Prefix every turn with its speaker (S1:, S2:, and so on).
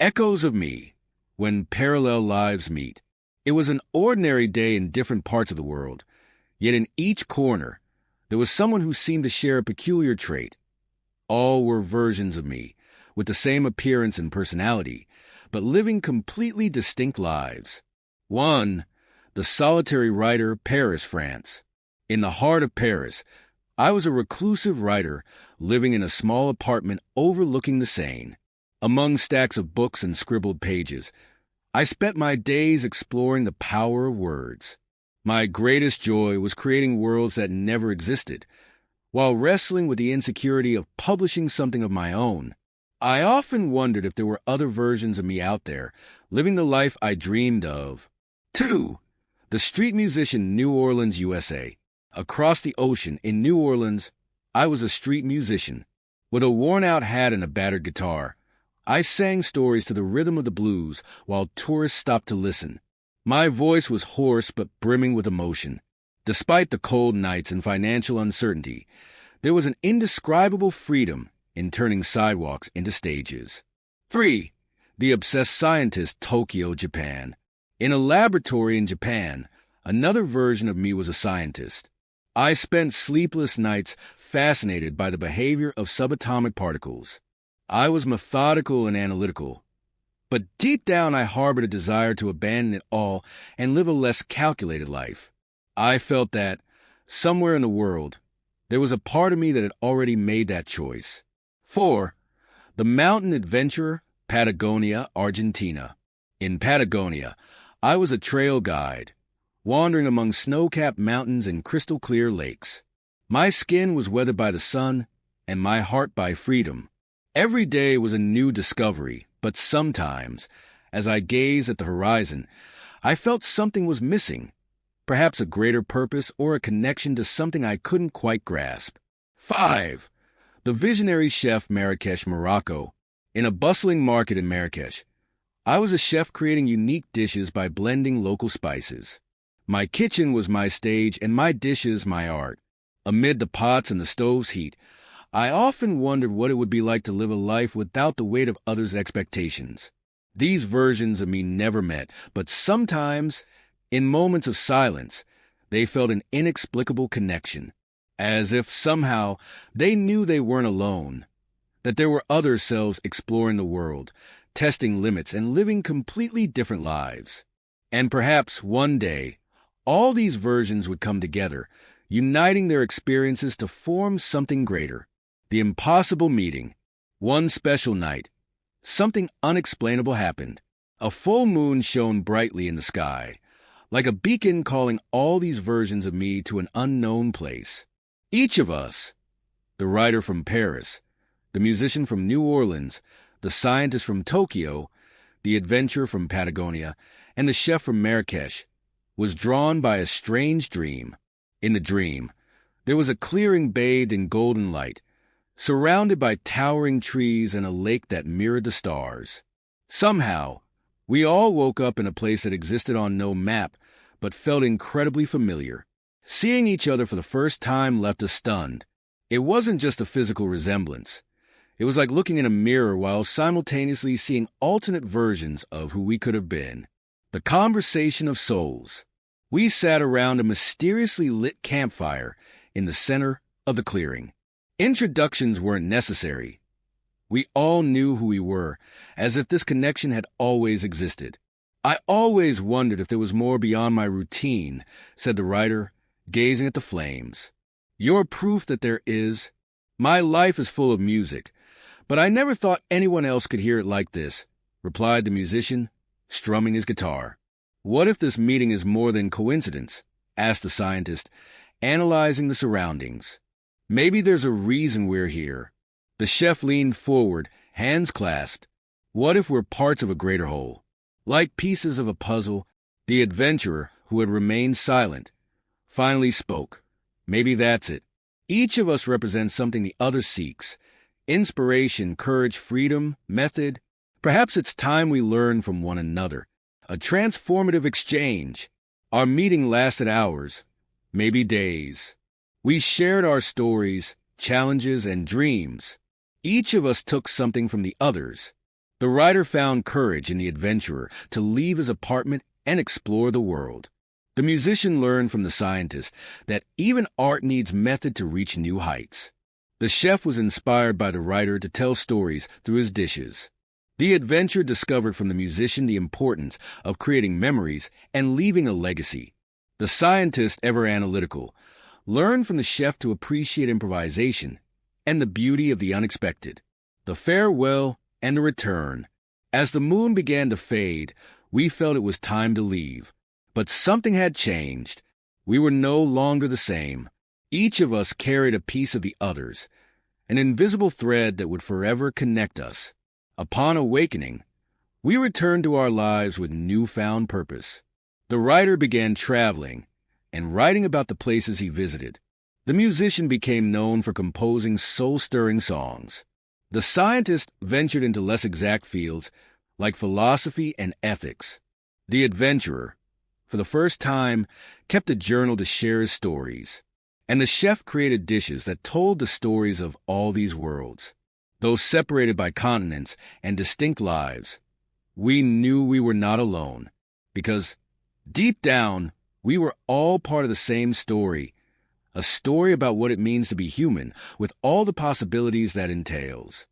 S1: Echoes of Me, When Parallel Lives Meet. It was an ordinary day in different parts of the world, yet in each corner, there was someone who seemed to share a peculiar trait. All were versions of me, with the same appearance and personality, but living completely distinct lives. 1. The solitary writer, Paris, France. In the heart of Paris, I was a reclusive writer living in a small apartment overlooking the Seine. Among stacks of books and scribbled pages, I spent my days exploring the power of words. My greatest joy was creating worlds that never existed. While wrestling with the insecurity of publishing something of my own, I often wondered if there were other versions of me out there, living the life I dreamed of. 2. The street musician, New Orleans, USA. Across the ocean, in New Orleans, I was a street musician. With a worn-out hat and a battered guitar, I sang stories to the rhythm of the blues while tourists stopped to listen. My voice was hoarse but brimming with emotion. Despite the cold nights and financial uncertainty, there was an indescribable freedom in turning sidewalks into stages. 3. The obsessed scientist, Tokyo, Japan. In a laboratory in Japan, another version of me was a scientist. I spent sleepless nights fascinated by the behavior of subatomic particles. I was methodical and analytical, but deep down I harbored a desire to abandon it all and live a less calculated life. I felt that, somewhere in the world, there was a part of me that had already made that choice. 4. The mountain adventurer, Patagonia, Argentina. In Patagonia, I was a trail guide, wandering among snow-capped mountains and crystal-clear lakes. My skin was weathered by the sun, and my heart by freedom. Every day was a new discovery, but sometimes, as I gazed at the horizon, I felt something was missing, perhaps a greater purpose or a connection to something I couldn't quite grasp. 5. The visionary chef, Marrakesh, Morocco. In a bustling market in Marrakesh, I was a chef creating unique dishes by blending local spices. My kitchen was my stage and my dishes my art. Amid the pots and the stove's heat, I often wondered what it would be like to live a life without the weight of others' expectations. These versions of me never met, but sometimes, in moments of silence, they felt an inexplicable connection, as if somehow they knew they weren't alone, that there were other selves exploring the world, testing limits, and living completely different lives. And perhaps one day, all these versions would come together, uniting their experiences to form something greater. The impossible meeting. One special night, something unexplainable happened. A full moon shone brightly in the sky, like a beacon calling all these versions of me to an unknown place. Each of us, the writer from Paris, the musician from New Orleans, the scientist from Tokyo, the adventurer from Patagonia, and the chef from Marrakesh, was drawn by a strange dream. In the dream, there was a clearing bathed in golden light, surrounded by towering trees and a lake that mirrored the stars. Somehow, we all woke up in a place that existed on no map, but felt incredibly familiar. Seeing each other for the first time left us stunned. It wasn't just a physical resemblance. It was like looking in a mirror while simultaneously seeing alternate versions of who we could have been. The conversation of souls. We sat around a mysteriously lit campfire in the center of the clearing. Introductions weren't necessary. We all knew who we were, as if this connection had always existed. I always wondered if there was more beyond my routine, said the writer, gazing at the flames. You're proof that there is. My life is full of music, but I never thought anyone else could hear it like this, replied the musician, strumming his guitar. What if this meeting is more than coincidence? Asked the scientist, analyzing the surroundings. Maybe there's a reason we're here. The chef leaned forward, hands clasped. What if we're parts of a greater whole? Like pieces of a puzzle, the adventurer, who had remained silent, finally spoke. Maybe that's it. Each of us represents something the other seeks. Inspiration, courage, freedom, method. Perhaps it's time we learn from one another. A transformative exchange. Our meeting lasted hours, maybe days. We shared our stories, challenges, and dreams. Each of us took something from the others. The writer found courage in the adventurer to leave his apartment and explore the world. The musician learned from the scientist that even art needs method to reach new heights. The chef was inspired by the writer to tell stories through his dishes. The adventurer discovered from the musician the importance of creating memories and leaving a legacy. The scientist, ever analytical, learned from the chef to appreciate improvisation and the beauty of the unexpected. The farewell and the return. As the moon began to fade, we felt it was time to leave. But something had changed. We were no longer the same. Each of us carried a piece of the others, an invisible thread that would forever connect us. Upon awakening, we returned to our lives with newfound purpose. The writer began traveling and writing about the places he visited. The musician became known for composing soul-stirring songs. The scientist ventured into less exact fields like philosophy and ethics. The adventurer, for the first time, kept a journal to share his stories. And the chef created dishes that told the stories of all these worlds. Though separated by continents and distinct lives, we knew we were not alone, because deep down, we were all part of the same story, a story about what it means to be human with all the possibilities that entails.